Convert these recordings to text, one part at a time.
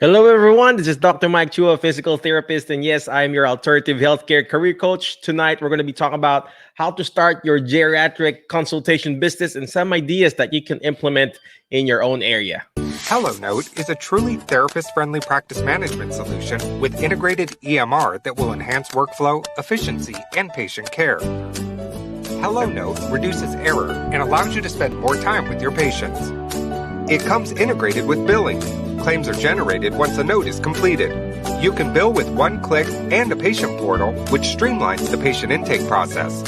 Hello, everyone. This is Dr. Mike Chua, physical therapist. And yes, I'm your alternative healthcare career coach. Tonight, we're going to be talking about how to start your geriatric consultation business and some ideas that you can implement in your own area. HelloNote is a truly therapist-friendly practice management solution with integrated EMR that will enhance workflow, efficiency, and patient care. HelloNote reduces error and allows you to spend more time with your patients. It comes integrated with billing. Claims are generated once a note is completed. You can bill with one click and a patient portal, which streamlines the patient intake process.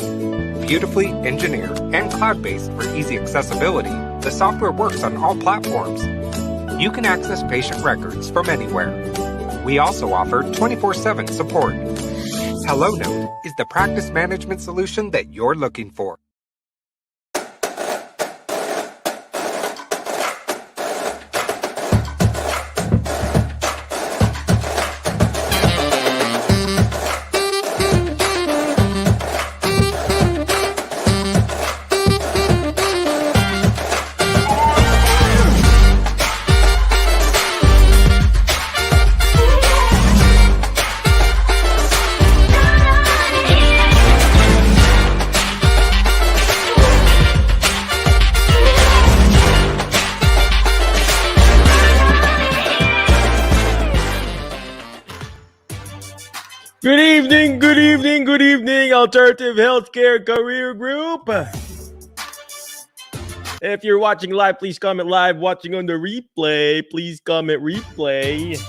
Beautifully engineered and cloud-based for easy accessibility, the software works on all platforms. You can access patient records from anywhere. We also offer 24/7 support. HelloNote is the practice management solution that you're looking for. Good evening, Alternative Healthcare Career Group. If you're watching live, please comment live. Watching on the replay, please comment replay.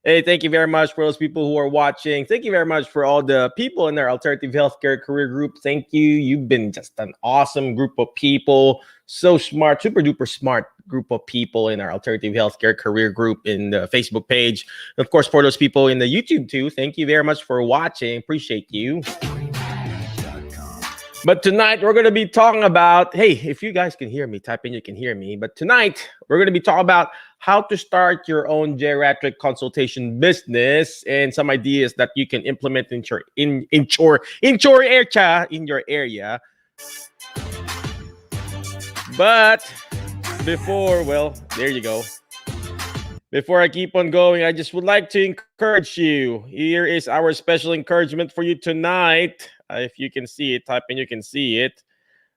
Hey, thank you very much for those people who are watching. Thank you very much for all the people in our Alternative Healthcare Career Group. Thank you. You've been just an awesome group of people. So smart, super duper smart group of people in our Alternative Healthcare Career Group in the Facebook page. And of course, for those people in the YouTube too, thank you very much for watching. Appreciate you. But tonight we're going to be talking about, hey, if you guys can hear me, type in you can hear me. But tonight we're going to be talking about how to start your own geriatric consultation business and some ideas that you can implement in your area. But there you go. Before I keep on going, I just would like to encourage you. Here is our special encouragement for you tonight. If you can see it, type in you can see it.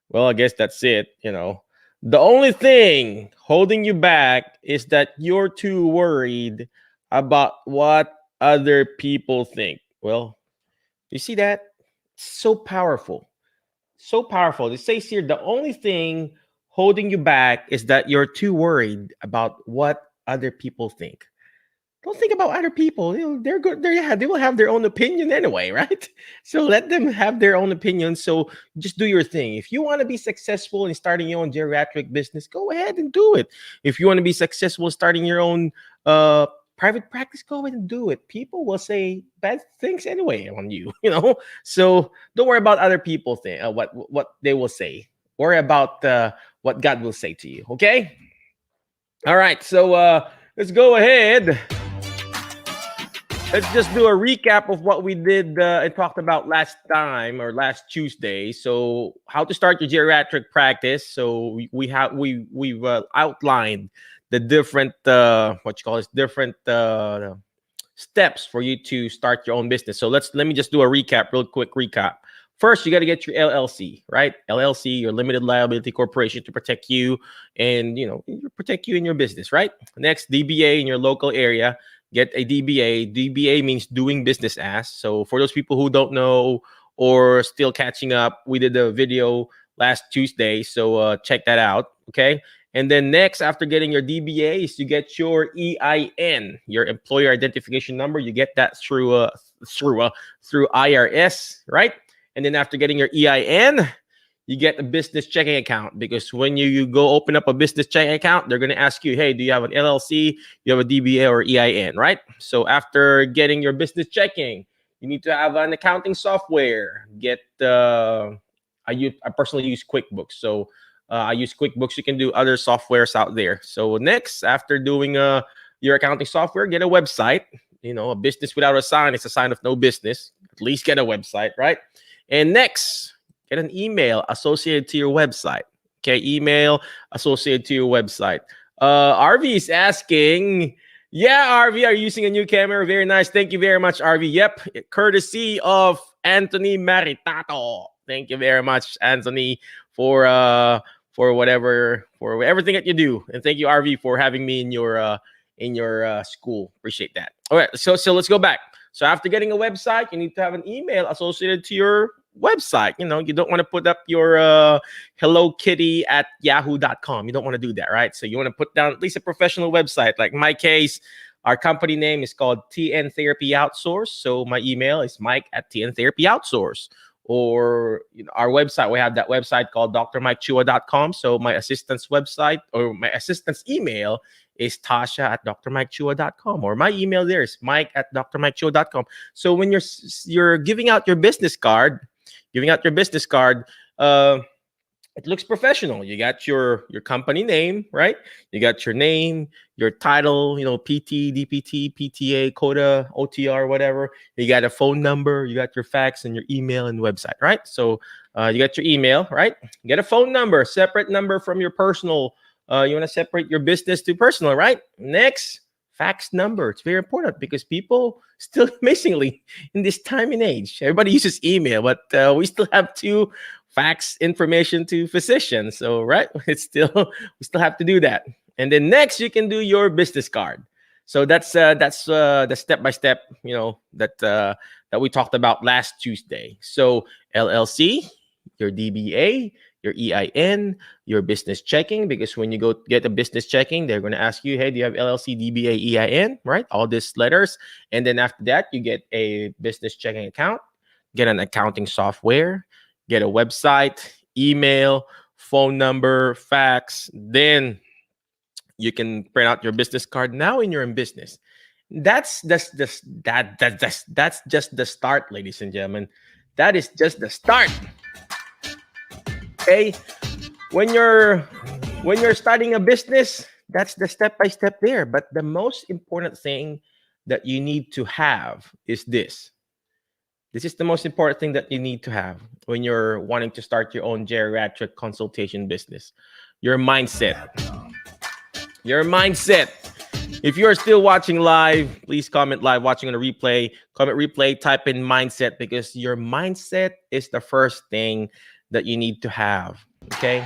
Well, I guess that's it. The only thing holding you back is that you're too worried about what other people think. Well, you see that? So powerful. So powerful. It says here, the only thing holding you back is that you're too worried about what other people think. Don't think about other people. They're good. They will have their own opinion anyway, right? So let them have their own opinion. So just do your thing. If you want to be successful in starting your own geriatric business, go ahead and do it. If you want to be successful starting your own private practice, go ahead and do it. People will say bad things anyway on you, So don't worry about other people think what they will say. Worry about what God will say to you. Okay. All right. So let's go ahead. Let's just do a recap of what we did and talked about last time or last Tuesday. So how to start your geriatric practice. So we've outlined the different steps for you to start your own business. So let me just do a real quick recap. First, you got to get your LLC, right? LLC, your limited liability corporation, to protect you and protect you in your business, right? Next, DBA in your local area. Get a DBA. DBA means doing business as. So for those people who don't know or still catching up, we did a video last Tuesday. So check that out. Okay. And then next, after getting your DBA, is you get your EIN, your employer identification number. You get that through IRS, right? And then after getting your EIN, you get a business checking account, because when you go open up a business checking account, they're going to ask you, hey, do you have an LLC? You have a DBA or EIN, right? So after getting your business checking, you need to have an accounting software. I personally use QuickBooks. So I use QuickBooks. You can do other softwares out there. So next, after doing your accounting software, get a website. A business without a sign is a sign of no business. At least get a website, right? And next, get an email associated to your website. Okay, email associated to your website. RV is asking, Yeah, RV, are you using a new camera? Very nice. Thank you very much, RV. Yep, courtesy of Anthony Maritato. Thank you very much, Anthony, for whatever for everything that you do, and thank you, RV, for having me in your school. Appreciate that. All right, so let's go back. So after getting a website, you need to have an email associated to your website. You know, you don't want to put up your Hello Kitty at yahoo.com. You don't want to do that, right? So you want to put down at least a professional website. Like in my case, our company name is called TN Therapy Outsource. So my email is Mike at TN Therapy Outsource. Or our website, we have that website called drmikechua.com. So my assistant's website or my assistant's email is Tasha at drmikechua.com, or my email there is Mike at drmikechua.com. So when you're giving out your business card, it looks professional. You got your company name, right? You got your name, your title, PT, DPT, PTA, CODA, OTR, whatever. You got a phone number, you got your fax and your email and website, right? So you got your email, right? You get a phone number, separate number from your personal. You want to separate your business to personal, right? Next, fax number. It's very important because people still, amazingly, in this time and age, everybody uses email, but we still have to fax information to physicians. So, right, we still have to do that. And then next, you can do your business card. So that's the step-by-step, that we talked about last Tuesday. So LLC, your DBA, your EIN, your business checking, because when you go get a business checking, they're going to ask you, hey, do you have LLC, DBA, EIN, right? All these letters. And then after that, you get a business checking account, get an accounting software, get a website, email, phone number, fax. Then you can print out your business card. Now when you're in business, that's just the start, ladies and gentlemen. That is just the start. Okay, when you're starting a business, that's the step-by-step there. But the most important thing that you need to have is this. This is the most important thing that you need to have when you're wanting to start your own geriatric consultation business. Your mindset. Your mindset. If you are still watching live, please comment live. Watching on a replay, comment replay, type in mindset, because your mindset is the first thing that you need to have, okay?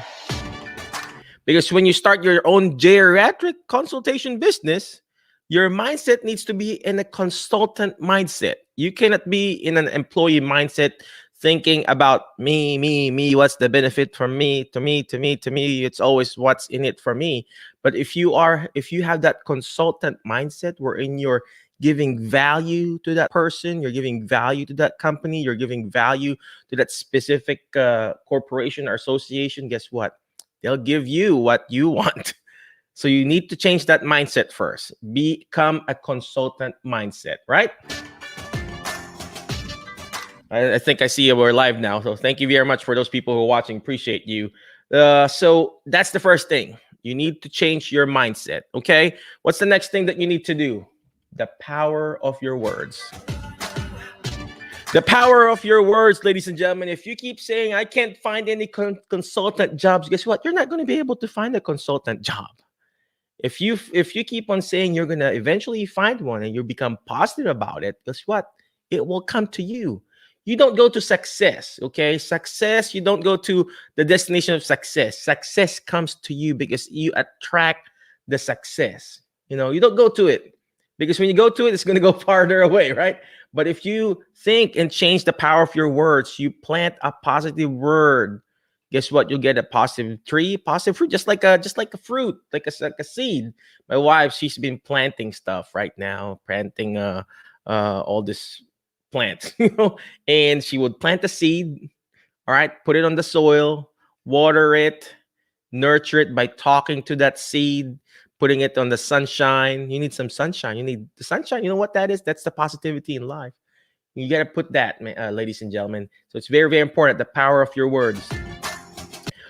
Because when you start your own geriatric consultation business, your mindset needs to be in a consultant mindset. You cannot be in an employee mindset thinking about me, what's the benefit from me, to me. It's always what's in it for me. But if you have that consultant mindset wherein you're giving value to that person, you're giving value to that company, you're giving value to that specific corporation or association, guess what? They'll give you what you want. So you need to change that mindset first. Become a consultant mindset, right? I think I see we're live now. So thank you very much for those people who are watching. Appreciate you. So that's the first thing. You need to change your mindset, okay? What's the next thing that you need to do? The power of your words. The power of your words, ladies and gentlemen. If you keep saying, I can't find any consultant jobs, guess what? You're not going to be able to find a consultant job. If you keep on saying you're going to eventually find one and you become positive about it, guess what? It will come to you. You don't go to success, okay? Success, you don't go to the destination of success. Success comes to you because you attract the success. You don't go to it. Because when you go to it, it's going to go farther away, right? But if you think and change the power of your words, you plant a positive word, guess what? You'll get a positive tree, positive fruit, just like a fruit, like a seed. My wife, she's been planting stuff right now, planting all this plants, and she would plant a seed, all right, put it on the soil, water it, nurture it by talking to that seed, putting it on the sunshine. You need some sunshine. You need the sunshine. You know what that is? That's the positivity in life. You got to put that, ladies and gentlemen. So it's very, very important, the power of your words.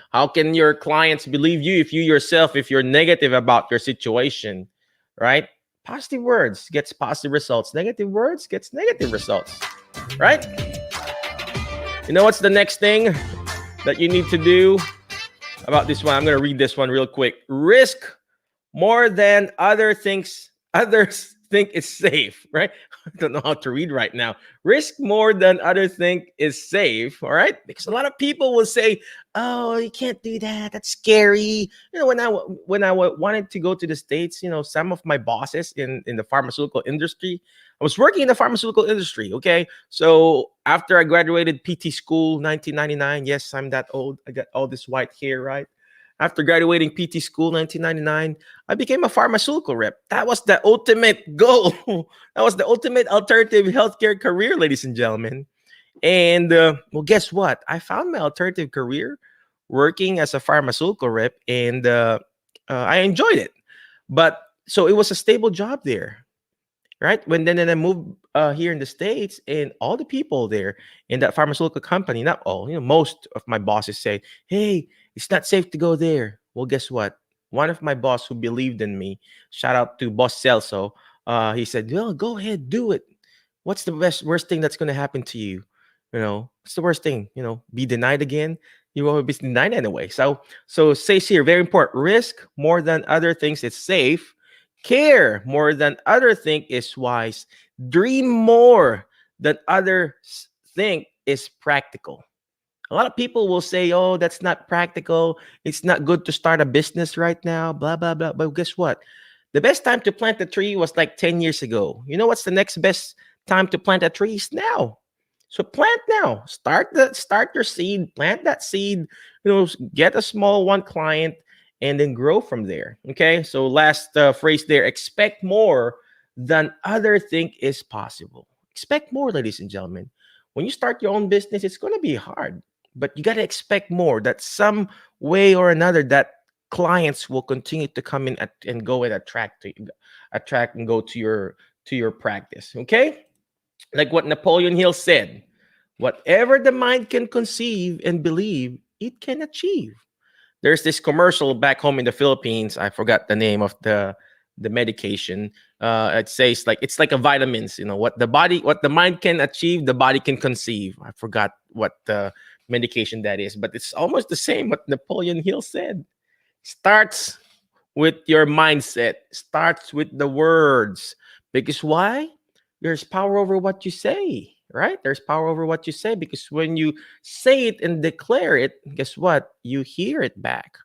How can your clients believe you if you're negative about your situation, right? Positive words gets positive results. Negative words gets negative results, right? You know what's the next thing that you need to do about this one? I'm going to read this one real quick. Risk more than other things others think it's safe, right? I don't know how to read right now. Risk more than others think is safe, all right? Because a lot of people will say, "Oh, you can't do that. That's scary." Wanted to go to the States, some of my bosses in the pharmaceutical industry, I was working in the pharmaceutical industry, okay? So after I graduated PT school 1999, yes, I'm that old. I got all this white hair, right? After graduating PT school 1999, I became a pharmaceutical rep. That was the ultimate goal. That was the ultimate alternative healthcare career, ladies and gentlemen. And well, guess what? I found my alternative career working as a pharmaceutical rep, and I enjoyed it. But so it was a stable job there, right? Then I moved here in the States, and all the people there in that pharmaceutical company, not all, most of my bosses say, "Hey, it's not safe to go there." Well, guess what? One of my boss who believed in me, shout out to Boss Celso, he said, "Well, go ahead, do it. What's the worst thing that's going to happen to you? What's the worst thing? Be denied again? You will be denied anyway." So it says here, very important: risk more than other things is safe, care more than other think is wise, dream more than others think is practical. A lot of people will say, "Oh, that's not practical. It's not good to start a business right now, blah, blah, blah." But guess what? The best time to plant a tree was like 10 years ago. You know what's the next best time to plant a tree? Is now. So plant now. Start your seed, plant that seed, get a small one client, and then grow from there. Okay. So last phrase there, expect more than other think is possible. Expect more, ladies and gentlemen. When you start your own business, it's going to be hard, but you got to expect more, that some way or another that clients will continue to come in and go and attract and go to your practice. Okay, like what Napoleon Hill said, whatever the mind can conceive and believe, it can achieve. There's this commercial back home in the Philippines. I forgot the name of the medication. It says like it's like a vitamins. What the mind can achieve, the body can conceive. I forgot what the medication that is, but it's almost the same what Napoleon Hill said. Starts with your mindset. Starts with the words. Because why? There's power over what you say, right? There's power over what you say, because when you say it and declare it, guess what? You hear it back.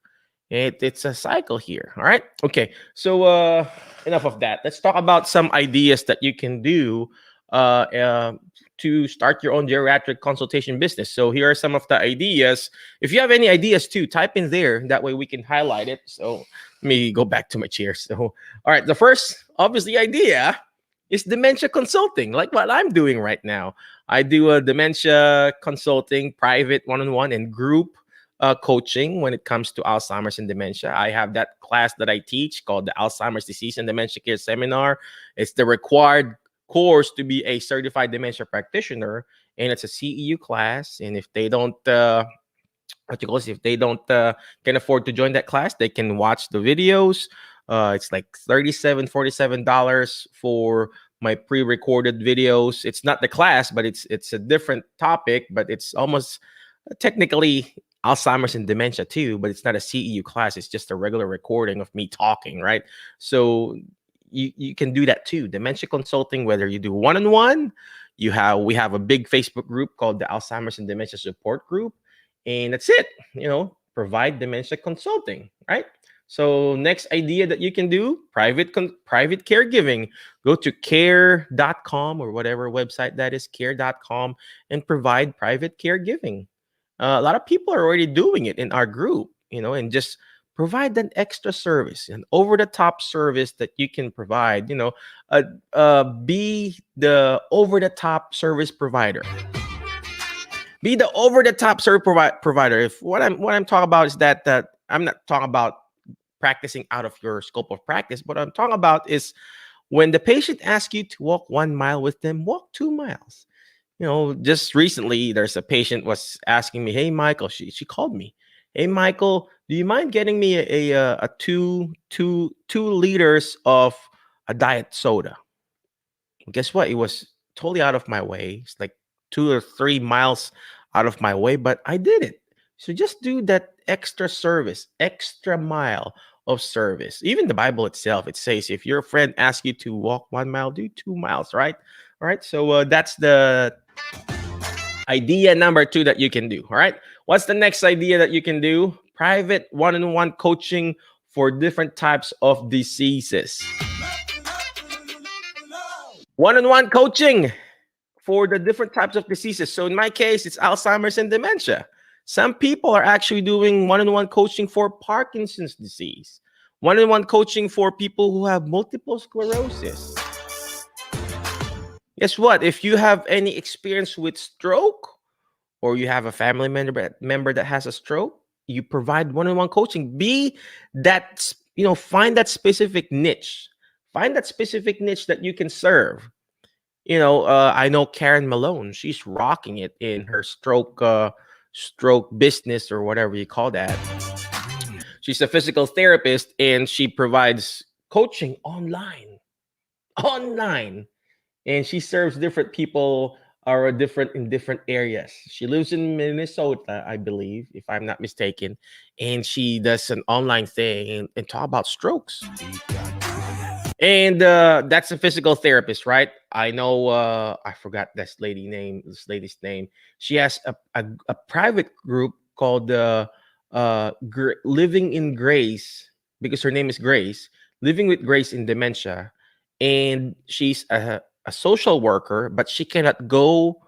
It's a cycle here. All right. Okay. So enough of that. Let's talk about some ideas that you can do uh, uh, to start your own geriatric consultation business. So here are some of the ideas. If you have any ideas too, type in there. That way we can highlight it. So let me go back to my chair. So, all right. The first, obviously, idea is dementia consulting, like what I'm doing right now. I do a dementia consulting, private one-on-one and group coaching when it comes to Alzheimer's and dementia. I have that class that I teach called the Alzheimer's Disease and Dementia Care Seminar. It's the required course to be a certified dementia practitioner, and it's a CEU class. And if they don't, if they don't can afford to join that class, they can watch the videos. It's like $47 for my pre-recorded videos. It's not the class, but it's a different topic, but it's almost technically Alzheimer's and dementia too, but it's not a CEU class. It's just a regular recording of me talking, right? So you can do that too. Dementia consulting, whether you do one-on-one, we have a big Facebook group called the Alzheimer's and Dementia Support Group, and that's it. Provide dementia consulting, right? So next idea that you can do, private caregiving. Go to care.com or whatever website that is, care.com, and provide private caregiving. A lot of people are already doing it in our group, and just provide an extra service, an over-the-top service that you can provide. Be the over-the-top service provider. Be the over-the-top service provider. If what I'm talking about is that I'm not talking about practicing out of your scope of practice. What I'm talking about is when the patient asks you to walk 1 mile with them, walk 2 miles. Just recently, there's a patient was asking me, "Hey, Michael," she called me. "Hey, Michael, do you mind getting me a 2 liters of a diet soda?" And guess what? It was totally out of my way. It's like 2 or 3 miles out of my way, but I did it. So just do that extra service, extra mile, of service. Even the Bible itself, it says if your friend asks you to walk 1 mile, do 2 miles, right? All right. So that's the idea number two that you can do. All right. What's the next idea that you can do? Private one-on-one coaching for different types of diseases. One-on-one coaching for the different types of diseases. So in my case, it's Alzheimer's and dementia. Some people are actually doing one-on-one coaching for Parkinson's disease, one-on-one coaching for people who have multiple sclerosis. Guess what? If you have any experience with stroke, or you have a family member that has a stroke, you provide one-on-one coaching. Be that, find that specific niche. Find that specific niche that you can serve. I know Karen Malone. She's rocking it in her stroke business, or whatever you call that. She's a physical therapist, and she provides coaching online, and she serves different people are different in different areas. She lives in Minnesota, I believe, if I'm not mistaken, and she does an online thing and talk about strokes. And that's a physical therapist, right? I know. I forgot this lady's name. She has a private group called Living in Grace, because her name is Grace. Living with Grace in Dementia, and she's a social worker, but she cannot go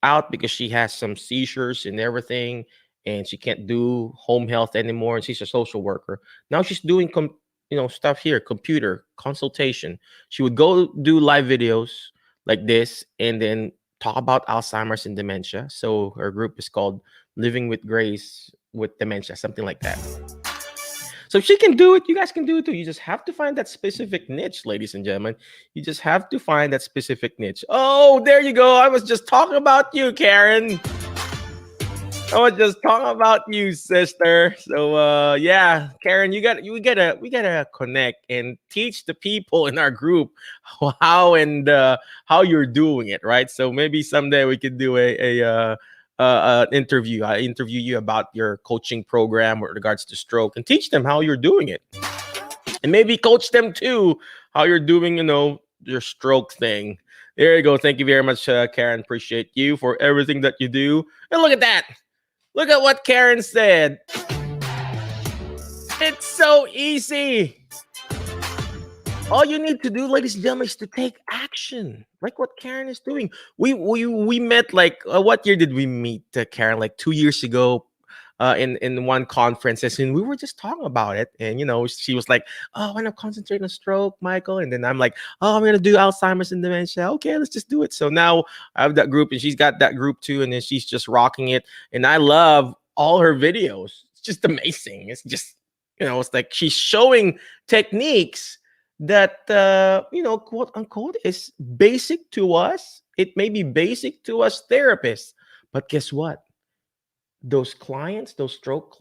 out because she has some seizures and everything, and she can't do home health anymore. And she's a social worker now. She's doing stuff here, computer consultation. She would go do live videos like this and then talk about Alzheimer's and dementia. So her group is called Living with Grace with Dementia, something like that. So she can do it. You guys can do it too. You just have to find that specific niche, ladies and gentlemen. You just have to find that specific niche. Oh, there you go. I was just talking about you, Karen. I was just talking about you, sister. So yeah, Karen, we gotta connect and teach the people in our group how you're doing it, right? So maybe someday we could do interview. I interview you about your coaching program with regards to stroke and teach them how you're doing it, and maybe coach them too how you're doing, your stroke thing. There you go. Thank you very much, Karen. Appreciate you for everything that you do. And look at that. Look at what Karen said. It's so easy. All you need to do, ladies and gentlemen, is to take action, like what Karen is doing. We met what year did we meet, Karen? Like 2 years ago, in one conference, and we were just talking about it. And she was like, "Oh, I want to concentrate on stroke, Michael." And then I'm like, "Oh, I'm gonna do Alzheimer's and dementia." Okay, let's just do it. So now I have that group, and she's got that group too, and then she's just rocking it. And I love all her videos. It's just amazing. It's just it's like she's showing techniques that quote unquote is basic to us. It may be basic to us therapists, but guess what? Those clients, those stroke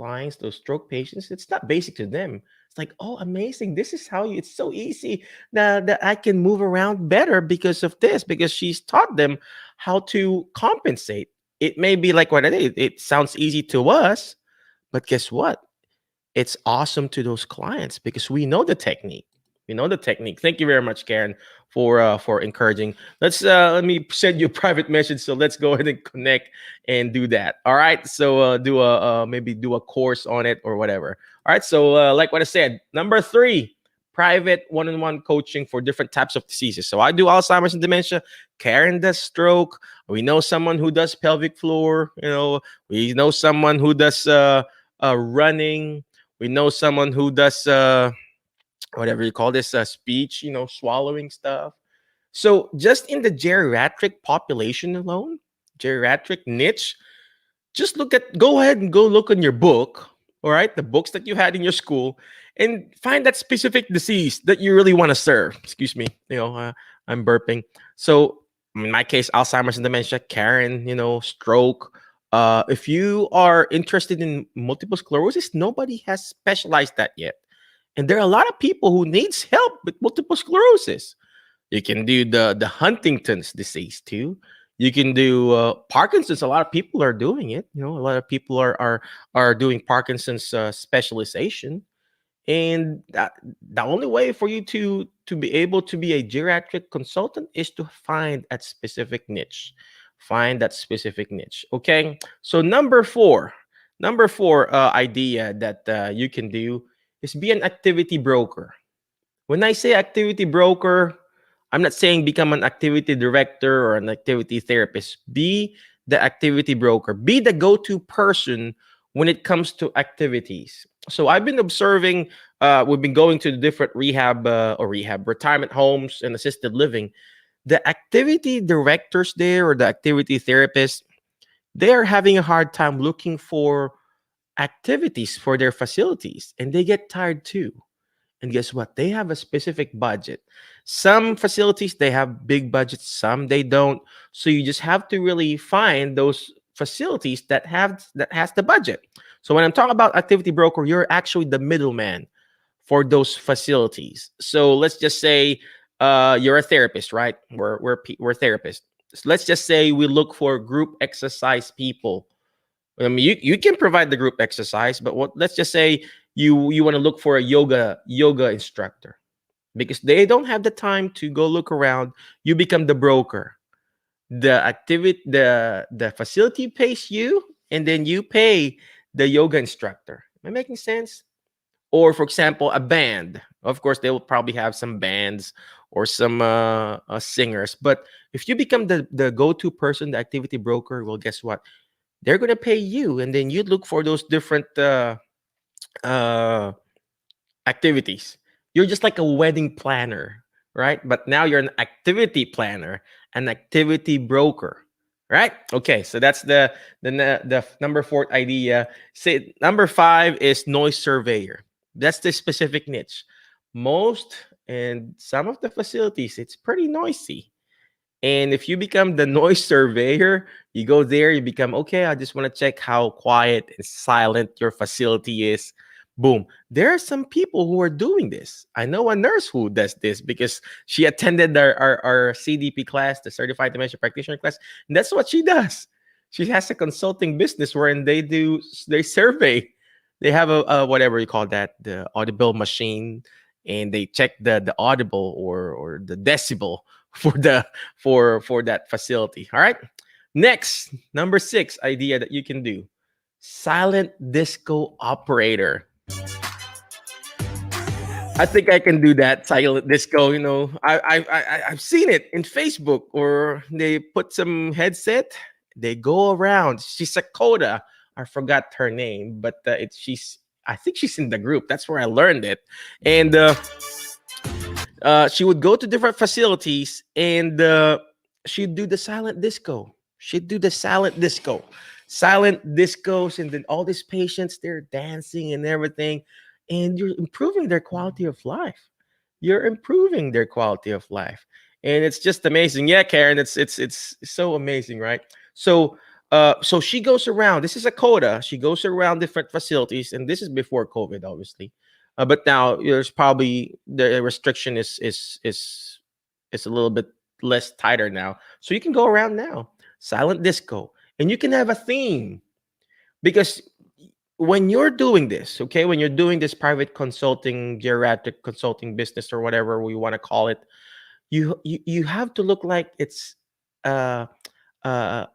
patients, it's not basic to them. It's like, oh, amazing. This is how it's so easy that I can move around better because of this, because she's taught them how to compensate. It may be like what I did. It sounds easy to us, but guess what? It's awesome to those clients because we know the technique. Thank you very much, Karen, for encouraging. Let me send you a private message. So let's go ahead and connect and do that. All right. So maybe do a course on it or whatever. All right. So like what I said, number 3, private one-on-one coaching for different types of diseases. So I do Alzheimer's and dementia. Karen does stroke. We know someone who does pelvic floor. We know someone who does running. We know someone who does whatever you call this, speech, swallowing stuff. So just in the geriatric population alone, geriatric niche, go ahead and go look in your book, all right, the books that you had in your school, and find that specific disease that you really want to serve. Excuse me, I'm burping. So in my case, Alzheimer's and dementia, Karen, stroke. If you are interested in multiple sclerosis, nobody has specialized that yet. And there are a lot of people who needs help with multiple sclerosis. You can do the Huntington's disease too. You can do Parkinson's. A lot of people are doing it. A lot of people are doing Parkinson's specialization. And the only way for you to be able to be a geriatric consultant is to find that specific niche. Find that specific niche. Okay. So number four idea that you can do is be an activity broker. When I say activity broker, I'm not saying become an activity director or an activity therapist. Be the activity broker. Be the go-to person when it comes to activities. So I've been observing. We've been going to the different rehab retirement homes and assisted living. The activity directors there or the activity therapists, they are having a hard time looking for activities for their facilities, and they get tired too. And guess what? They have a specific budget. Some facilities they have big budgets, some they don't. So you just have to really find those facilities that has the budget. So when I'm talking about activity broker, you're actually the middleman for those facilities. So let's just say you're a therapist, right? We're therapists. So let's just say we look for group exercise people. I mean, you can provide the group exercise, but let's just say you want to look for a yoga instructor because they don't have the time to go look around. You become the broker. The facility pays you, and then you pay the yoga instructor. Am I making sense? Or for example, a band. Of course, they will probably have some bands or some singers. But if you become the go-to person, the activity broker, well, guess what? They're gonna pay you, and then you look for those different uh, activities. You're just like a wedding planner, right? But now you're an activity planner, an activity broker, right? Okay, so that's the number four idea. Say number five is noise surveyor. That's the specific niche. Most and some of the facilities, it's pretty noisy. And if you become the noise surveyor, you go there, you become, okay, I just want to check how quiet and silent your facility is. Boom. There are some people who are doing this. I know a nurse who does this because she attended our CDP class, the Certified Dementia Practitioner class. And that's what she does. She has a consulting business wherein they survey. They have a whatever you call that, the audible machine, and they check the audible or the decibel for for that facility. All right. Next, number six idea that you can do: silent disco operator. I think I can do that silent disco. You know, I've seen it in Facebook, or they put some headset, they go around. She's a coda. I forgot her name, but she's. I think she's in the group. That's where I learned it, and she would go to different facilities and she'd do the silent disco. She'd do the silent discos, and then all these patients they're dancing and everything, and you're improving their quality of life. You're improving their quality of life, and it's just amazing. Yeah, Karen, it's so amazing, right? So. So she goes around. This is a coda. She goes around different facilities, and this is before COVID, obviously. But now there's probably the restriction is a little bit less tighter now, so you can go around now, silent disco, and you can have a theme because when you're doing this, okay, when you're doing this private consulting, geriatric consulting business or whatever we want to call it, you have to look like it's uh, uh,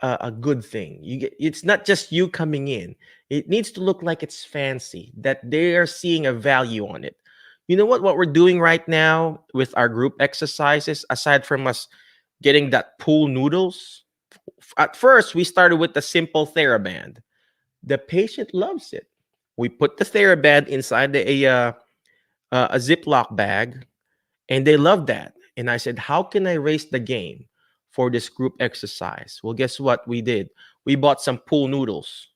a good thing. It's not just you coming in. It needs to look like it's fancy, that they are seeing a value on it. You know what we're doing right now with our group exercises, aside from us getting that pool noodles. At first, we started with the simple TheraBand. The patient loves it. We put the TheraBand inside a Ziploc bag, and they love that. And I said, how can I raise the game for this group exercise? Well, guess what we did? We bought some pool noodles.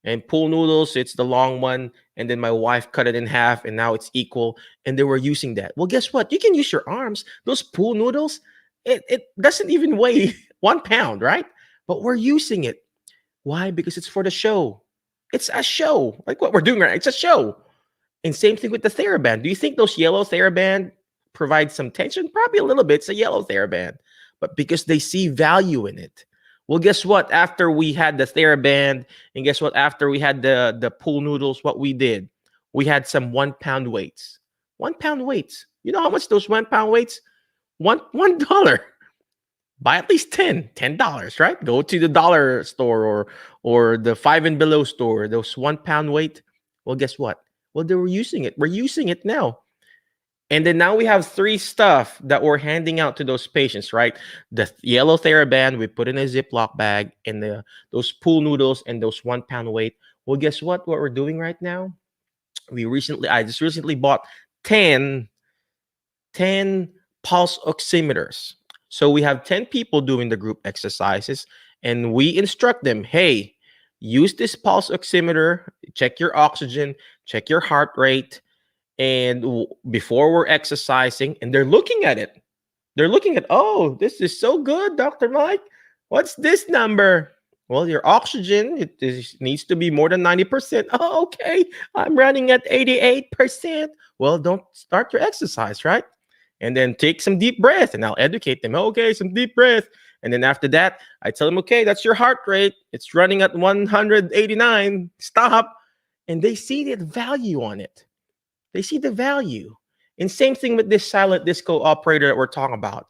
And pool noodles, it's the long one. And then my wife cut it in half, and now it's equal. And they were using that. Well, guess what? You can use your arms. Those pool noodles, it doesn't even weigh 1 pound, right? But we're using it. Why? Because it's for the show. It's a show. Like what we're doing right now. It's a show. And same thing with the TheraBand. Do you think those yellow TheraBand provide some tension? Probably a little bit. It's a yellow TheraBand. But because they see value in it. Well, guess what? After we had the TheraBand, and guess what? After we had the pool noodles, what we did? we had some 1 pound weights. 1 pound weights. You know how much those 1 pound weights? $1. Buy at least $10, right? Go to the dollar store or the Five and Below store. Those 1 pound weight. Well, guess what? Well, they were using it. We're using it now. And then now we have three stuff that we're handing out to those patients, right? The yellow TheraBand we put in a Ziploc bag, and those pool noodles and those 1 pound weight. Well, guess what? What we're doing right now? I just recently bought 10 pulse oximeters. So we have 10 people doing the group exercises, and we instruct them, hey, use this pulse oximeter, check your oxygen, check your heart rate, and before we're exercising, and they're looking at it. They're looking at, oh, this is so good, Dr. Mike. What's this number? Well, your oxygen, needs to be more than 90%. Oh, okay. I'm running at 88%. Well, don't start your exercise, right? And then take some deep breath, and I'll educate them. Okay, some deep breath. And then after that, I tell them, okay, that's your heart rate. It's running at 189. Stop. And they see the value on it. They see the value. And same thing with this silent disco operator that we're talking about.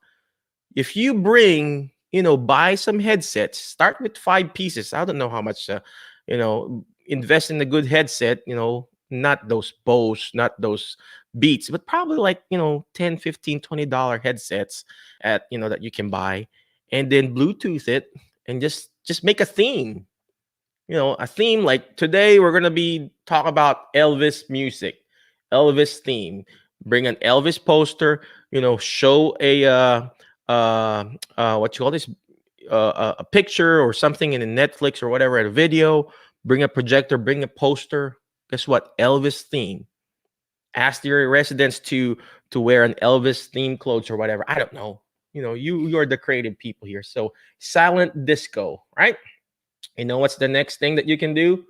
If you buy some headsets, start with 5 pieces. I don't know how much, invest in a good headset, not those Bose, not those Beats, but probably like, 10, 15, $20 headsets that you can buy, and then Bluetooth it and just make a theme. A theme like today we're going to be talking about Elvis music, Elvis theme. Bring an Elvis poster, show what you call this, a picture or something in a Netflix or whatever, a video. Bring a projector, bring a poster. Guess what? Elvis theme. Ask your residents to wear an Elvis theme clothes or whatever. I don't know. You are the creative people here. So silent disco, right? What's the next thing that you can do?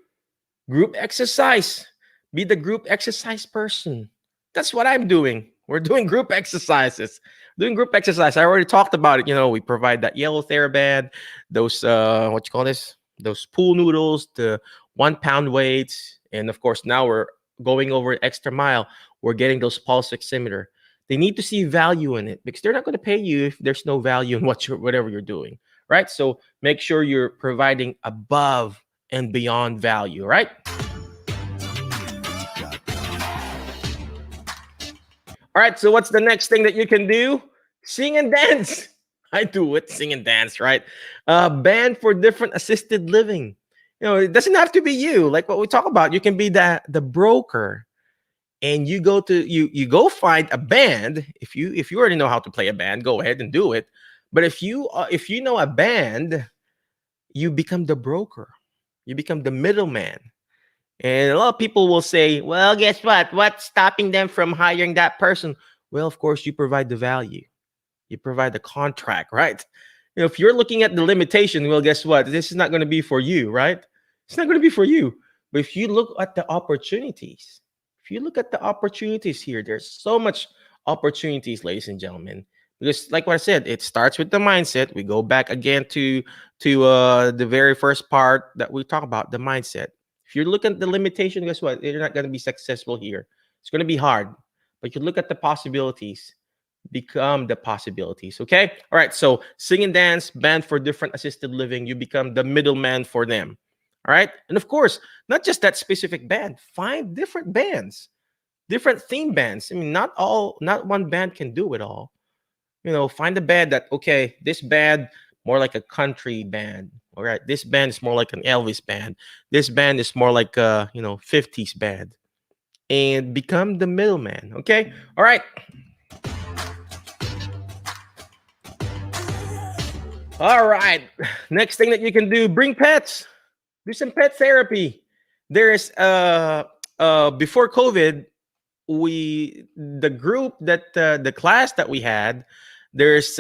Group exercise. Be the group exercise person. That's what I'm doing. We're doing group exercises. I already talked about it. We provide that yellow TheraBand, those those pool noodles, the 1 pound weights, and of course now we're going over an extra mile. We're getting those pulse oximeter. They need to see value in it, because they're not going to pay you if there's no value in whatever you're doing, right? So make sure you're providing above and beyond value, right? All right, so what's the next thing that you can do? Sing and dance. I do it, sing and dance, right? Band for different assisted living. It doesn't have to be you. Like what we talk about, you can be the broker, and you go find a band. If you already know how to play a band, go ahead and do it. But if you know a band, you become the broker. You become the middleman. And a lot of people will say, well, guess what? What's stopping them from hiring that person? Well, of course, you provide the value. You provide the contract, right? If you're looking at the limitation, well, guess what? This is not going to be for you, right? It's not going to be for you. But if you look at the opportunities, here, there's so much opportunities, ladies and gentlemen. Because like what I said, it starts with the mindset. We go back again to the very first part that we talk about, the mindset. If you look at the limitation, guess what? You're not going to be successful here. It's going to be hard. But you look at the possibilities, become the possibilities. Okay? All right. So sing and dance, band for different assisted living. You become the middleman for them. All right. And of course, not just that specific band. Find different bands, different theme bands. I mean, not one band can do it all. Find a band that, okay, this band more like a country band. All right, this band is more like an Elvis band. This band is more like a 50s band, and become the middleman. Okay, all right. All right. Next thing that you can do: bring pets. Do some pet therapy. There is before COVID, the class that we had, there's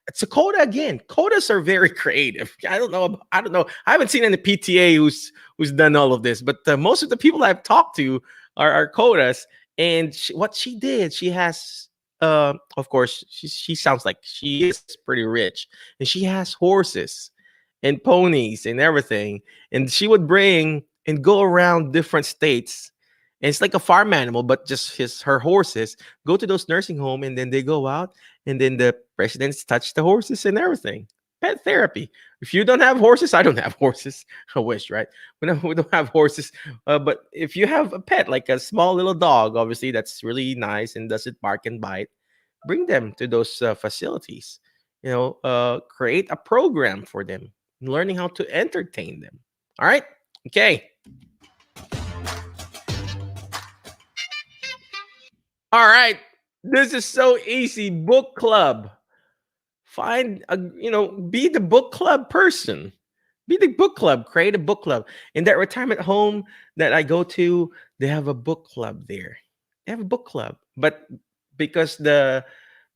it's a coda again. Codas are very creative. I don't know. I haven't seen any PTA who's done all of this, but most of the people I've talked to are codas. And what she did, she has, of course, she sounds like she is pretty rich, and she has horses and ponies and everything. And she would bring and go around different states And it's like a farm animal, but just her horses go to those nursing home, and then they go out, and then the residents touch the horses and everything. Pet therapy. If you don't have horses, I don't have horses. I wish, right? We don't have horses. But if you have a pet, like a small little dog, obviously that's really nice and doesn't bark and bite, bring them to those facilities. Create a program for them, learning how to entertain them. All right. Okay. All right. This is so easy. Book club. Find a, be the book club person. Be the book club. Create a book club. In that retirement home that I go to, they have a book club there. They have a book club. But because the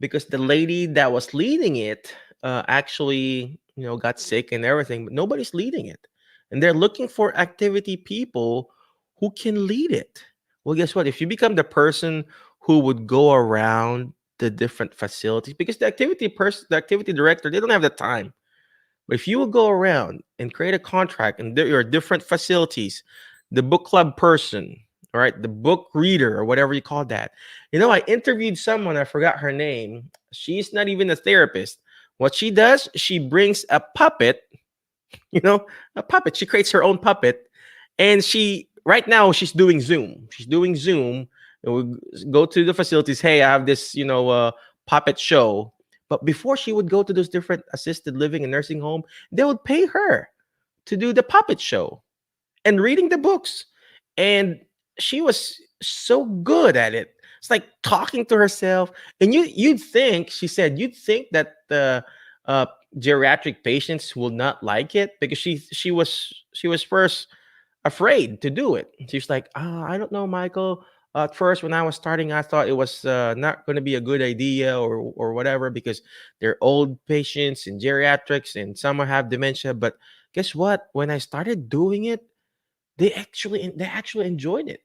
because the lady that was leading it actually, got sick and everything, but nobody's leading it. And they're looking for activity people who can lead it. Well, guess what? If you become the person who would go around the different facilities, because the activity director, they don't have the time. But if you will go around and create a contract, and there are different facilities, the book club person, all right, the book reader or whatever you call that. I interviewed someone, I forgot her name. She's not even a therapist. What she does, she brings a puppet, a puppet. She creates her own puppet. And right now, she's doing Zoom. She's doing Zoom. And we go to the facilities. Hey, I have this, puppet show. But before she would go to those different assisted living and nursing home, they would pay her to do the puppet show and reading the books. And she was so good at it. It's like talking to herself. And you'd think, she said, you'd think that the geriatric patients will not like it, because she was first afraid to do it. She's like, I don't know, Michael. At first, when I was starting, I thought it was not going to be a good idea or whatever, because they're old patients and geriatrics and some have dementia. But guess what? When I started doing it, they actually enjoyed it.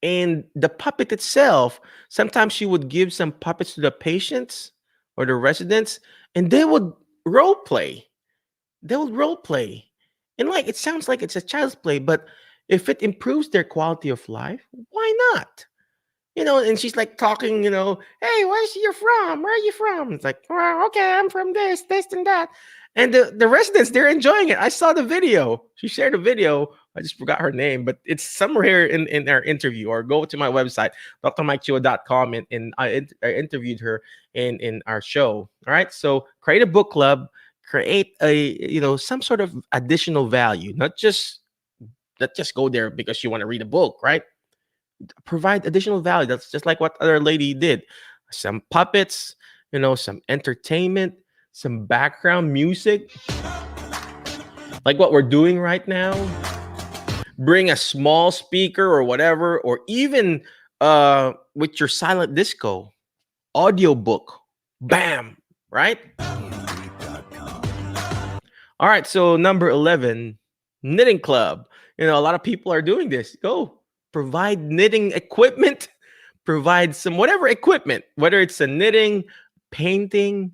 And the puppet itself, sometimes she would give some puppets to the patients or the residents, and they would role play. They would role play. And like, it sounds like it's a child's play, but if it improves their quality of life, why not? And she's like talking, hey, where's you from? Where are you from? It's like, well, okay, I'm from this, and that. And the residents, they're enjoying it. I saw the video. She shared a video. I just forgot her name, but it's somewhere here in our interview, or go to my website, drmikechua.com, and I interviewed her in our show. All right. So create a book club, create some sort of additional value, not just go there because you want to read a book, right? Provide additional value. That's just like what other lady did. Some puppets, some entertainment, some background music, like what we're doing right now. Bring a small speaker or whatever, or even with your silent disco audiobook. Bam, right? All right, so number 11, knitting club. A lot of people are doing this. Go provide knitting equipment, provide some whatever equipment, whether it's a knitting, painting,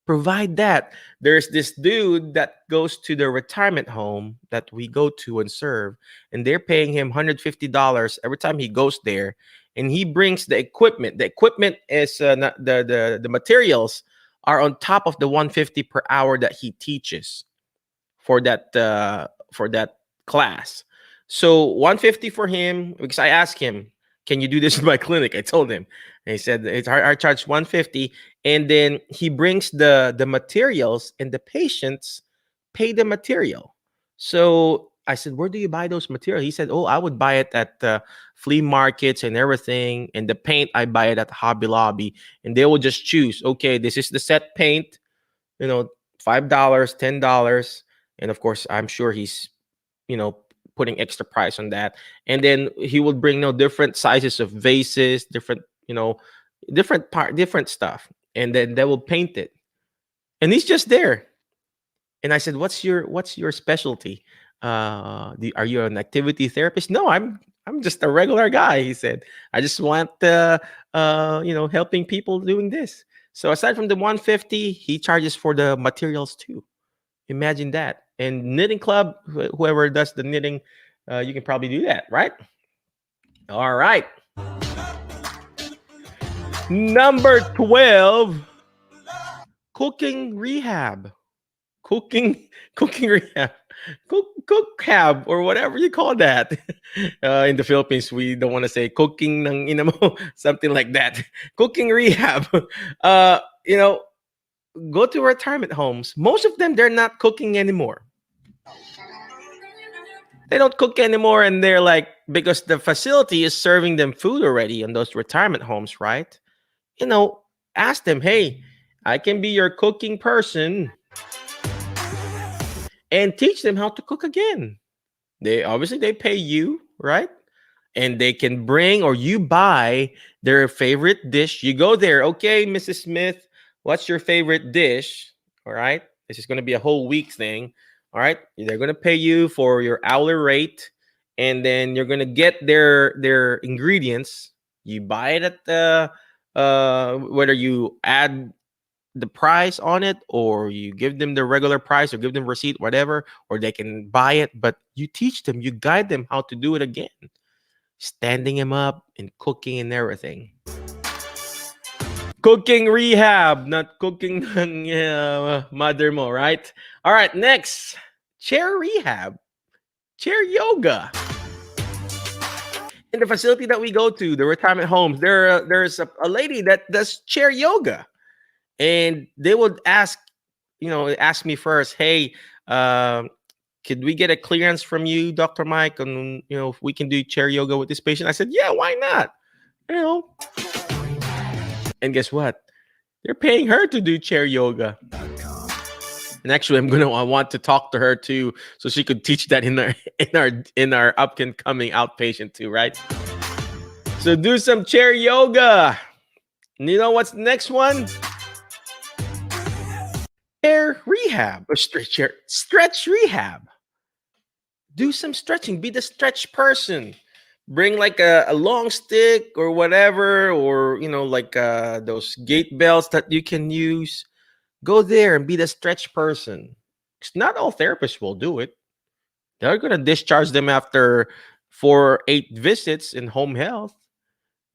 provide that. There's this dude that goes to the retirement home that we go to and serve, and they're paying him $150 every time he goes there, and he brings the equipment. The equipment is the materials are on top of the 150 per hour that he teaches for that class. So 150 for him, because I asked him, can you do this in my clinic? I told him. And he said, I charge 150. And then he brings the materials, and the patients pay the material. So I said, where do you buy those materials? He said, I would buy it at flea markets and everything. And the paint, I buy it at Hobby Lobby. And they will just choose, okay, this is the set paint, $5, $10. And of course, I'm sure he's, putting extra price on that. And then he would bring different sizes of vases, different different stuff, and then they will paint it. And he's just there. And I said, what's your specialty? Are you an activity therapist? No, I'm just a regular guy. He said, I just want helping people doing this. So aside from the 150, he charges for the materials too. Imagine that. And knitting club, whoever does the knitting, you can probably do that, right? All right. Number 12, cooking rehab. Cooking cooking rehab. Cook or whatever you call that. In the Philippines, we don't want to say cooking ng ina mo, something like that. Cooking rehab. Uh, you know, go to retirement homes. Most of them, they're not cooking anymore. They don't cook anymore, and they're like, because the facility is serving them food already in those retirement homes, right? You know, ask them, hey, I can be your cooking person, and teach them how to cook again. They obviously they pay you, right? And they can bring or you buy their favorite dish. You go there, okay, Mrs. Smith, what's your favorite dish? All right. This is going to be a whole week thing. All right. They're going to pay you for your hourly rate, and then you're going to get their ingredients. You buy it at the whether you add the price on it or you give them the regular price or give them receipt, whatever, or they can buy it, but you teach them, you guide them how to do it again, standing them up and cooking and everything. Cooking rehab, not cooking ng mother mo, right? All right, next, chair rehab, chair yoga. In the facility that we go to, the retirement homes, there's a lady that does chair yoga, and they would ask, ask me first, hey, could we get a clearance from you, Dr. Mike, on if we can do chair yoga with this patient? I said, yeah, why not? You know, and guess what? They're paying her to do chair yoga. And actually, I want to talk to her too, so she could teach that in our upcoming outpatient too, right? So do some chair yoga. And you know what's the next one? Chair rehab or stretch rehab. Do some stretching. Be the stretch person. Bring like a long stick or whatever, or like those gait belts that you can use. Go there and be the stretch person. Because not all therapists will do it. They're gonna discharge them after 4-8 visits in home health.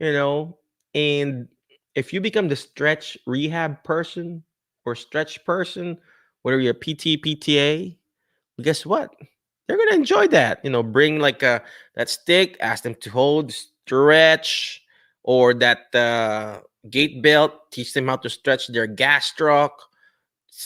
And if you become the stretch rehab person or stretch person, whether you're a PT, PTA, well, guess what? They're gonna enjoy that. Bring like that stick, ask them to hold, stretch, or that gait belt, teach them how to stretch their gastroc,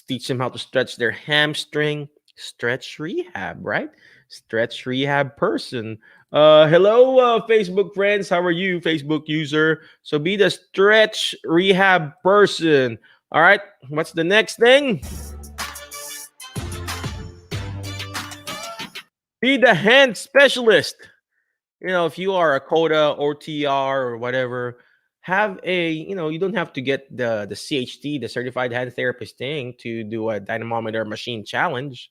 teach them how to stretch their hamstring. Stretch rehab, right? Stretch rehab person. Hello, Facebook friends. How are you, Facebook user? So be the stretch rehab person. All right. What's the next thing? Be the hand specialist. If you are a CODA or TR or whatever, have you don't have to get the CHT, the certified hand therapist thing, to do a dynamometer machine challenge.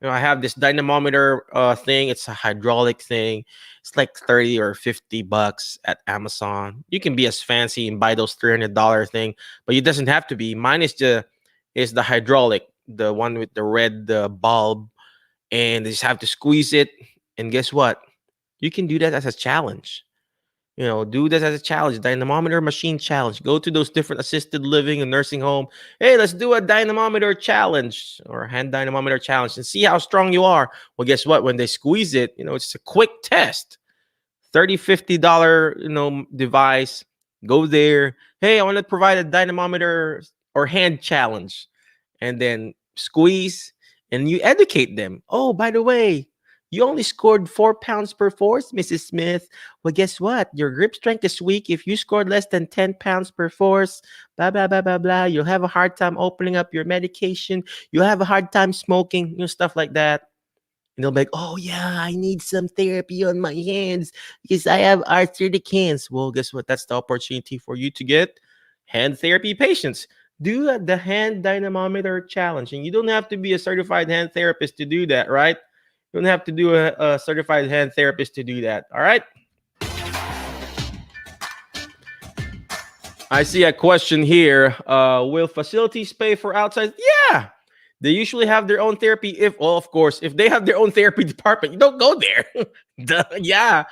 I have this dynamometer thing. It's a hydraulic thing. It's like 30 or 50 bucks at Amazon. You can be as fancy and buy those $300 thing, but it doesn't have to be. Mine is the hydraulic, the one with the red bulb, and they just have to squeeze it. And guess what? You can do that as a challenge. Do this as a challenge, dynamometer machine challenge. Go to those different assisted living and nursing home. Hey, let's do a dynamometer challenge or a hand dynamometer challenge and see how strong you are. Well, guess what? When they squeeze it, it's a quick test. $30, $50, device. Go there. Hey, I want to provide a dynamometer or hand challenge. And then squeeze and you educate them. Oh, by the way, you only scored 4 pounds per force, Mrs. Smith. Well, guess what? Your grip strength is weak. If you scored less than 10 pounds per force, blah, blah, blah, blah, blah, you'll have a hard time opening up your medication. You'll have a hard time smoking, stuff like that. And they'll be like, oh, yeah, I need some therapy on my hands because I have arthritic hands. Well, guess what? That's the opportunity for you to get hand therapy patients. Do the hand dynamometer challenge. And you don't have to be a certified hand therapist to do that, right? You don't have to do a certified hand therapist to do that. All right. I see a question here. Will facilities pay for outside? Yeah. They usually have their own therapy. Of course, if they have their own therapy department, you don't go there. Yeah.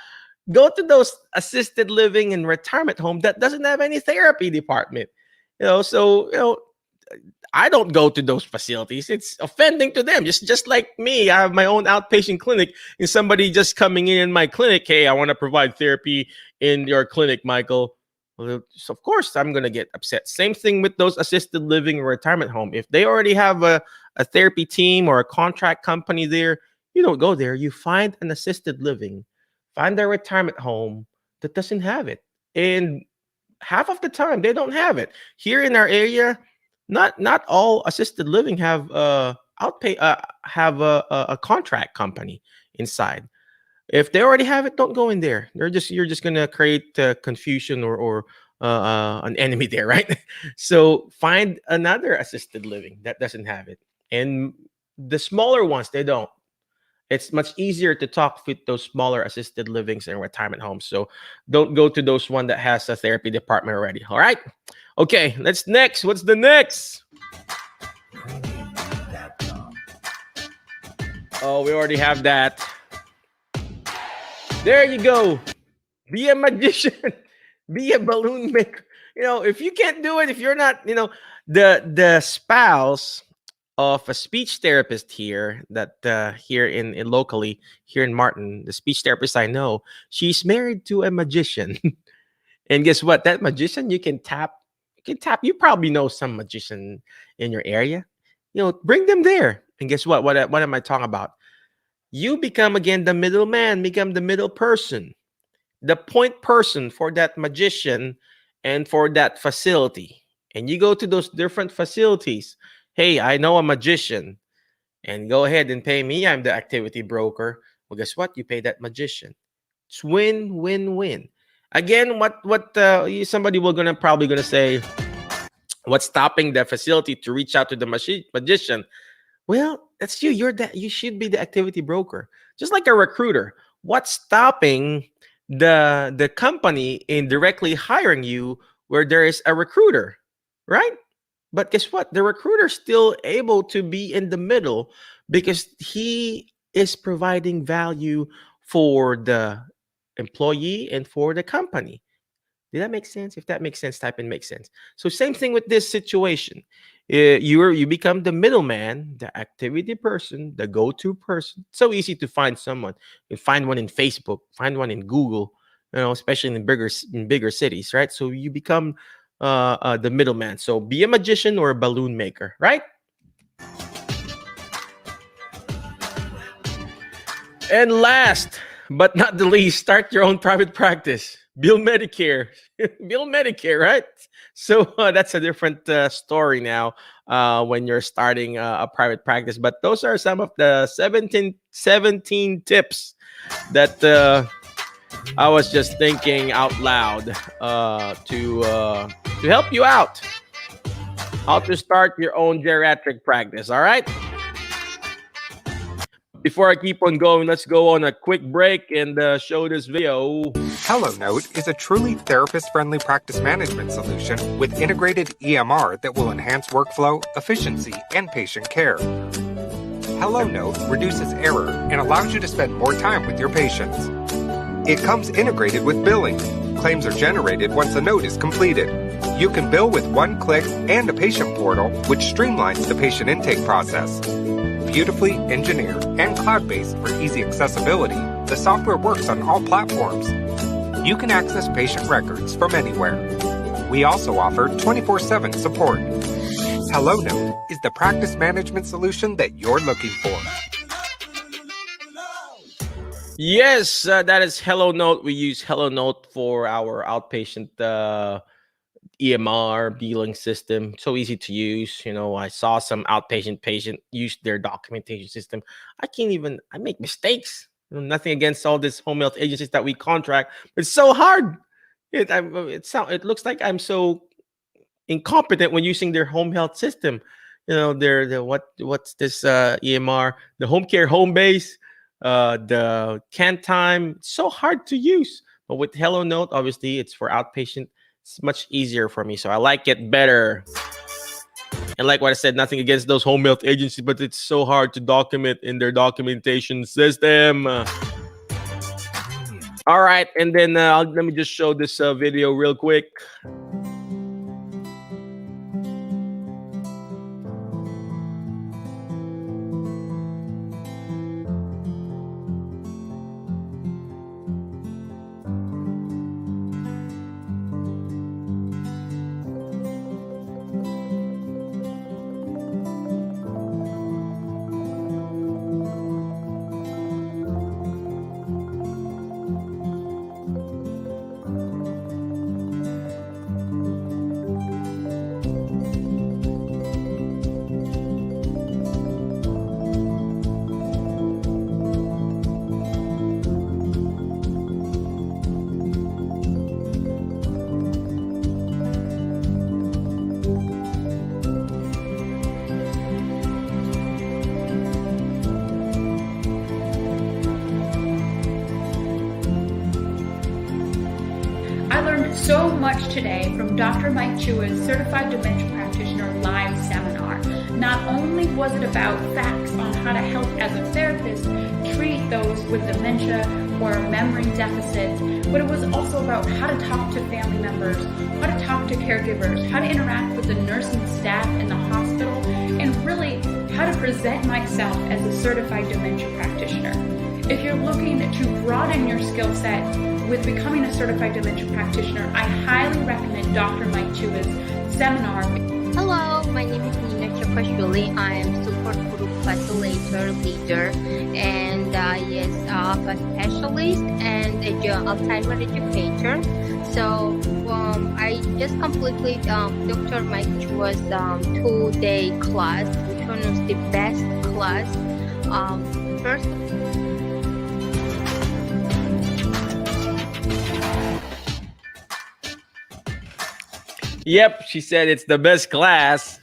Go to those assisted living and retirement home that doesn't have any therapy department. So I don't go to those facilities. It's offending to them. Just like me, I have my own outpatient clinic, and somebody just coming in my clinic, hey, I want to provide therapy in your clinic, Michael. Well, so of course, I'm gonna get upset. Same thing with those assisted living or retirement home. If they already have a therapy team or a contract company there, you don't go there. You find an assisted living, find a retirement home that doesn't have it, and half of the time they don't have it. Here in our area, not all assisted living have have a contract company inside. If they already have it, don't go in there. You're just gonna create confusion or an enemy there, right? So find another assisted living that doesn't have it, and the smaller ones they don't. It's much easier to talk with those smaller assisted livings and retirement homes. So don't go to those one that has a therapy department already. All right. Okay. Let's next. What's the next? Oh, we already have that. There you go. Be a magician. Be a balloon maker. If you can't do it, if you're not, the spouse of a speech therapist here that here in locally here in Martin, the speech therapist I know, she's married to a magician. And guess what? That magician you can tap. You probably know some magician in your area. Bring them there. And guess what? What am I talking about? You become again the middleman, become the middle person, the point person for that magician and for that facility. And you go to those different facilities. Hey, I know a magician, and go ahead and pay me. I'm the activity broker. Well, guess what? You pay that magician. It's win, win, win. Again, what somebody will probably gonna say, what's stopping the facility to reach out to the magician? Well, that's you. You should be the activity broker, just like a recruiter. What's stopping the company in directly hiring you where there is a recruiter, right? But guess what? The recruiter is still able to be in the middle because he is providing value for the employee and for the company. Did that make sense? If that makes sense, type in "makes sense." So same thing with this situation. You become the middleman, the activity person, the go-to person. So easy to find someone. You find one in Facebook, find one in Google. Especially in bigger cities, right? So you become the middleman. So be a magician or a balloon maker, right? And last but not the least, start your own private practice. Bill Medicare. Bill Medicare, right? So that's a different story now when you're starting a private practice. But those are some of the 17 tips that I was just thinking out loud to help you out. How to start your own geriatric practice, all right? Before I keep on going, let's go on a quick break and show this video. HelloNote is a truly therapist-friendly practice management solution with integrated EMR that will enhance workflow, efficiency, and patient care. HelloNote reduces error and allows you to spend more time with your patients. It comes integrated with billing. Claims are generated once a note is completed. You can bill with one click and a patient portal, which streamlines the patient intake process. Beautifully engineered and cloud-based for easy accessibility, the software works on all platforms. You can access patient records from anywhere. We also offer 24/7 support. HelloNote is the practice management solution that you're looking for. Yes, that is HelloNote. We use HelloNote for our outpatient EMR billing system. So easy to use. I saw some outpatient patient use their documentation system. I make mistakes. Nothing against all these home health agencies that we contract, but it's so hard. It looks like I'm so incompetent when using their home health system. What's this EMR, the home care home base, the can time. It's so hard to use. But with HelloNote, obviously, it's for outpatient. It's much easier for me, so I like it better. And like what I said, nothing against those home health agencies, but it's so hard to document in their documentation system. All All right, and then let me just show this video real quick. I learned so much today from Dr. Mike Chua's Certified Dementia Practitioner live seminar. Not only was it about facts on how to help as a therapist treat those with dementia or memory deficits, but it was also about how to talk to family members, how to talk to caregivers, how to interact with the nursing staff in the hospital, and really how to present myself as a certified dementia practitioner. If you're looking to broaden your skill set with becoming a certified dementia practitioner, I highly recommend Dr. Mike Chua's seminar. Hello, my name is Nina Chapashvili. I am support group facilitator leader and yes, a specialist and Alzheimer educator. So I just completed Dr. Mike Chua's 2-day class, which one was the best class. First. Yep, she said it's the best class.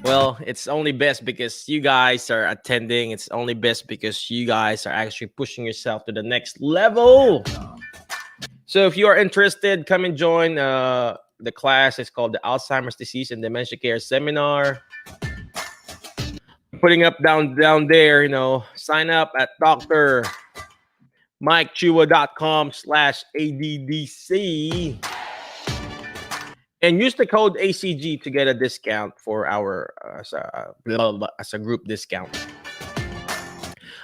Well, it's only best because you guys are attending. It's only best because you guys are actually pushing yourself to the next level. So if you are interested, come and join the class. It's called the Alzheimer's Disease and Dementia Care Seminar. Putting up down there, sign up at drmikechua.com/ADDC. And use the code ACG to get a discount for our as a group discount.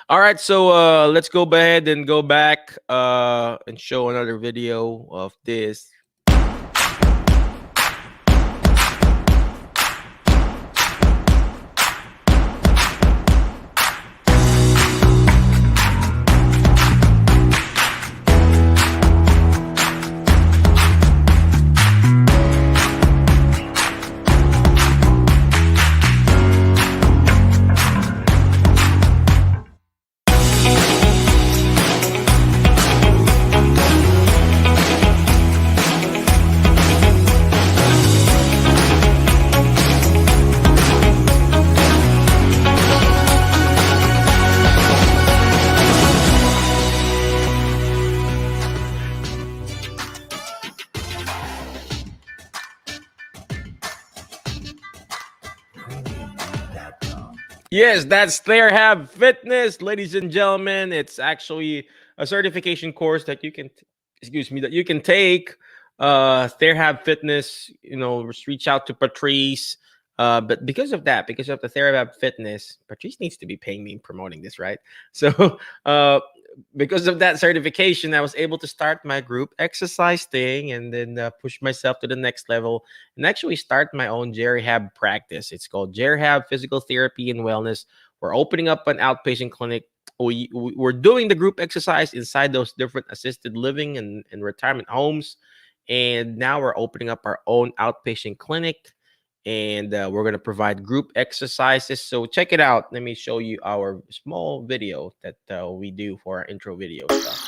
All right, so let's go ahead and go back and show another video of this. Yes, that's Therehab Fitness, ladies and gentlemen. It's actually a certification course that you can, that you can take. Therehab Fitness, just reach out to Patrice. But because of the Therehab Fitness, Patrice needs to be paying me and promoting this, right? So, because of that certification, I was able to start my group exercise thing and then push myself to the next level and actually start my own Geriatric practice. It's called Geriatric Physical Therapy and Wellness. We're opening up an outpatient clinic. We're doing the group exercise inside those different assisted living and retirement homes. And now we're opening up our own outpatient clinic. And we're going to provide group exercises. So check it out. Let me show you our small video that we do for our intro video stuff.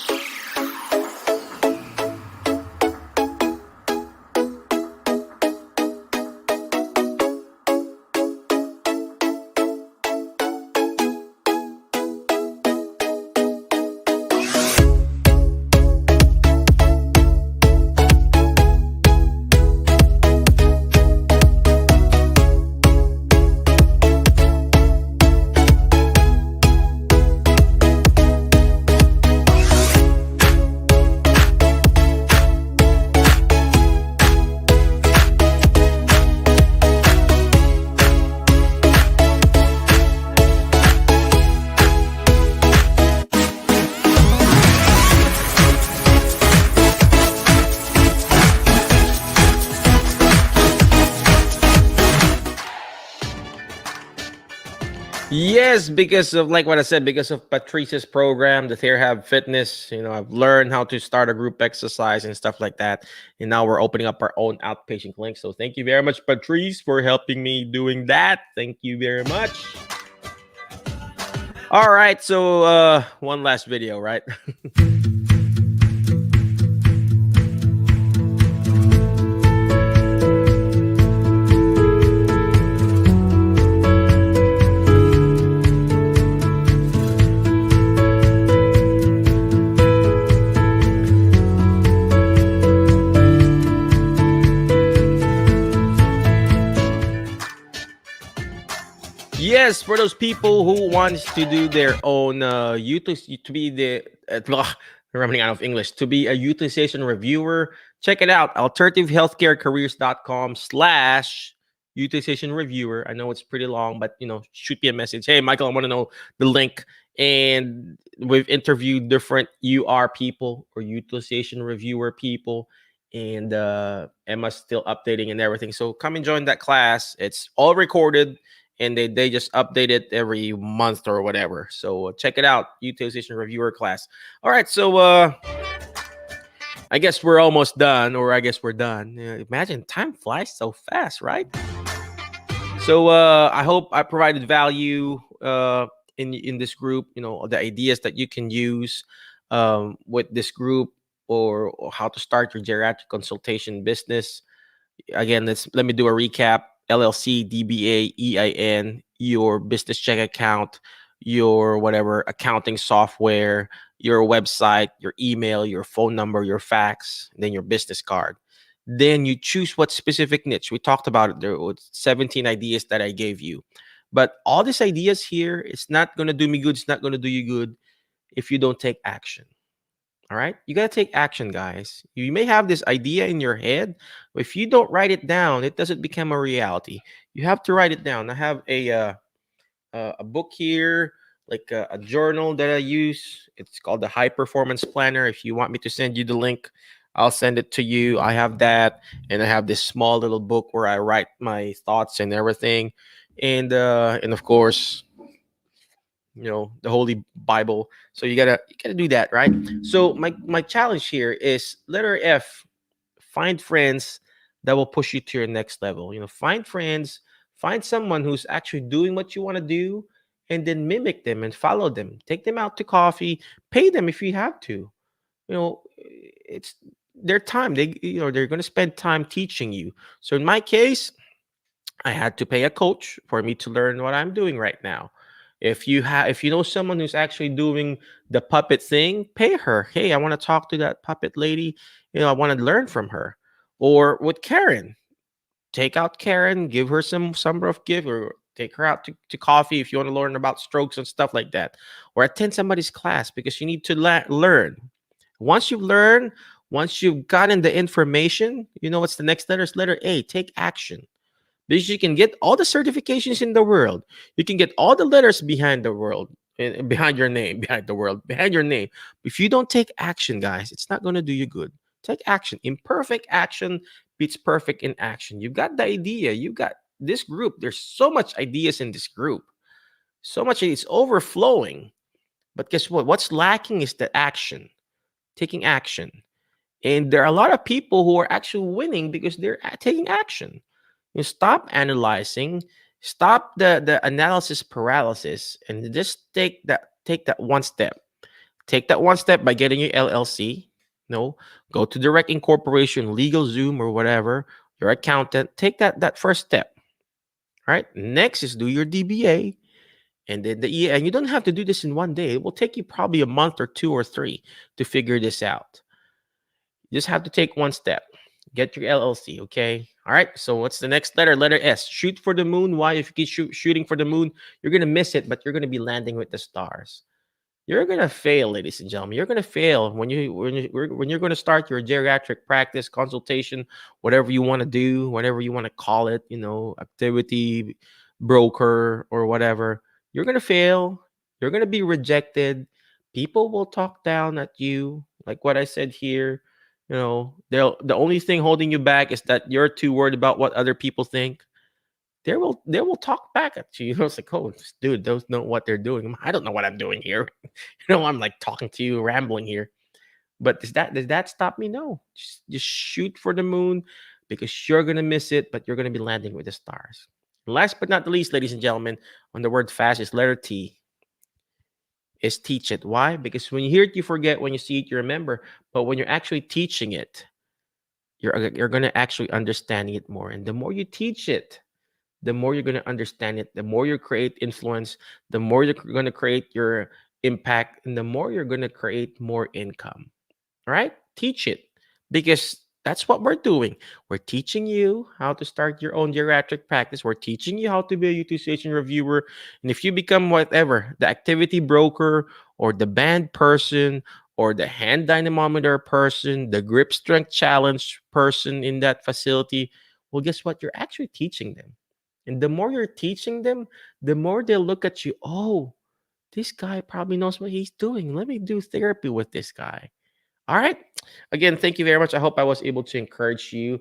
Yes, because of like what I said, because of Patrice's program, the Have Fitness, I've learned how to start a group exercise and stuff like that. And now we're opening up our own outpatient clinic. So thank you very much, Patrice, for helping me doing that. Thank you very much. All right, so one last video, right? Yes, for those people who wants to do their own to be the I'm running out of English, to be a utilization reviewer, check it out, alternativehealthcarecareers.com/ utilization reviewer. I know it's pretty long, but shoot me a message. Hey, Michael, I want to know the link. And we've interviewed different UR people or utilization reviewer people, and Emma's still updating and everything. So come and join that class. It's all recorded, and they just update it every month or whatever. So check it out, utilization reviewer class. All right, so I guess we're almost done, or I guess we're done. Imagine time flies so fast, right? So I hope I provided value in this group. The ideas that you can use with this group, or how to start your geriatric consultation business. Again, let me do a recap. LLC, DBA, EIN, your business check account, your whatever accounting software, your website, your email, your phone number, your fax, then your business card. Then you choose what specific niche. We talked about it. There were 17 ideas that I gave you. But all these ideas here, it's not going to do me good. It's not going to do you good if you don't take action. All right. You got to take action, guys. You may have this idea in your head, but if you don't write it down, it doesn't become a reality. You have to write it down. I have a book here, like a journal that I use. It's called the High Performance Planner. If you want me to send you the link, I'll send it to you. I have that. And I have this small little book where I write my thoughts and everything. And of course, the Holy Bible. So you gotta do that, right? So my challenge here is letter F: find friends that will push you to your next level. Find friends, find someone who's actually doing what you want to do, and then mimic them and follow them. Take them out to coffee, pay them if you have to. It's their time. They're going to spend time teaching you. So in my case, I had to pay a coach for me to learn what I'm doing right now. If you know someone who's actually doing the puppet thing, pay her. Hey, I want to talk to that puppet lady. I want to learn from her. Or with Karen, take out Karen, give her some rough gift, or take her out to coffee if you want to learn about strokes and stuff like that. Or attend somebody's class, because you need to learn. Once you learn, once you've gotten the information, what's the next letter? It's letter A. Take action. Because you can get all the certifications in the world. You can get all the letters behind the world, behind your name, behind the world, behind your name. If you don't take action, guys, it's not going to do you good. Take action. Imperfect action beats perfect in action. You've got the idea. You got this group. There's so much ideas in this group. So much, it's overflowing. But guess what? What's lacking is the action. Taking action. And there are a lot of people who are actually winning because they're taking action. You stop analyzing, stop the analysis paralysis, and just take that one step. Take that one step by getting your LLC. No, go to direct incorporation, legal Zoom, or whatever, your accountant. Take that first step. All right. Next is do your DBA. And then and you don't have to do this in one day. It will take you probably a month or 2 or 3 to figure this out. You just have to take one step. Get your LLC, okay? All right, so what's the next letter? Letter S. Shoot for the moon. Why? If you keep shooting for the moon, you're going to miss it, but you're going to be landing with the stars. You're going to fail, ladies and gentlemen. You're going to fail when you're going to start your geriatric practice, consultation, whatever you want to do, whatever you want to call it, activity, broker, or whatever. You're going to fail. You're going to be rejected. People will talk down at you, like what I said here. The only thing holding you back is that you're too worried about what other people think. they will talk back at you. It's like, oh, this dude, those know what they're doing. I don't know what I'm doing here. I'm like talking to you, rambling here. But does that stop me? No. Just shoot for the moon, because you're gonna miss it, but you're gonna be landing with the stars. Last but not the least, ladies and gentlemen, on the word fast is letter T. Is teach it. Why? Because when you hear it, you forget. When you see it, you remember. But when you're actually teaching it, you're gonna actually understanding it more. And the more you teach it, the more you're gonna understand it. The more you create influence, the more you're gonna create your impact, and the more you're gonna create more income. All right? Teach it, because that's what we're doing. We're teaching you how to start your own geriatric practice. We're teaching you how to be a utilization reviewer. And if you become whatever, the activity broker or the band person or the hand dynamometer person, the grip strength challenge person in that facility, well, guess what? You're actually teaching them. And the more you're teaching them, the more they'll look at you. Oh, this guy probably knows what he's doing. Let me do therapy with this guy. All right. Again, thank you very much. I hope I was able to encourage you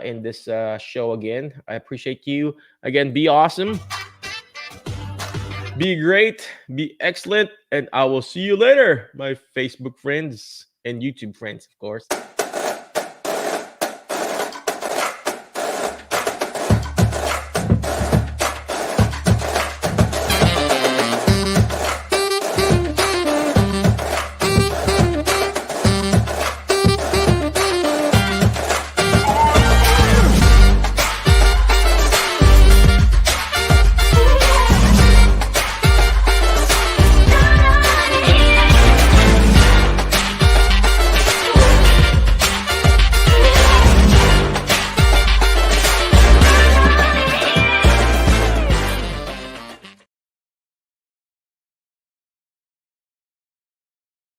in this show again. I appreciate you. Again, be awesome, be great, be excellent, and I will see you later, my Facebook friends and YouTube friends, of course.